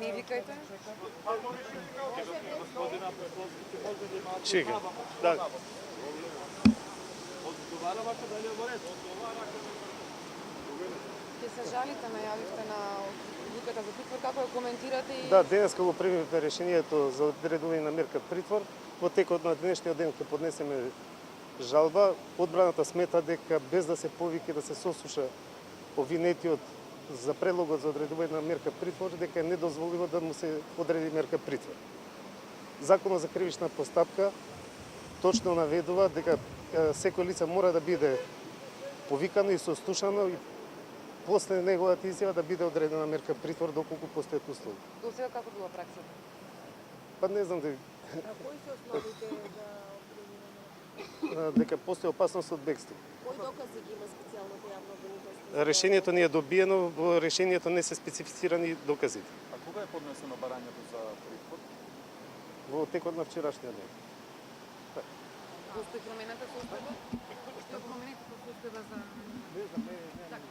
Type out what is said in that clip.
Не викајте. Чека. Да. Ќе се жалите, најавивте на одлуката за притвор, како ја коментирате и... Да, денеска го примивме решението за одредување на мерка притвор. Во текот на денешниот ден ќе поднесеме жалба. Одбраната смета дека без да се повики да се сослуша обвинетиот за предлогот за одредување на мерка притвор, дека е недозволиво да му се одреди мерка притвор. Законот за кривична постапка точно наведува дека секој лице мора да биде повикано и сослушано и после неговата изјава да биде одредена мерка притвор доколку постојат услови. До сега како била праксата? Па не знам дека А кои се основите дека постои опасност од бегство. кои докази ги има специјалното јавно обвинителство? Решението не е добиено, во решението не се специфицирани доказите. А кога е поднесено барањето за притвор? Во текот на вчерашниот ден. Постои променета состојба? Постои променета состојба за... Не знам, Так,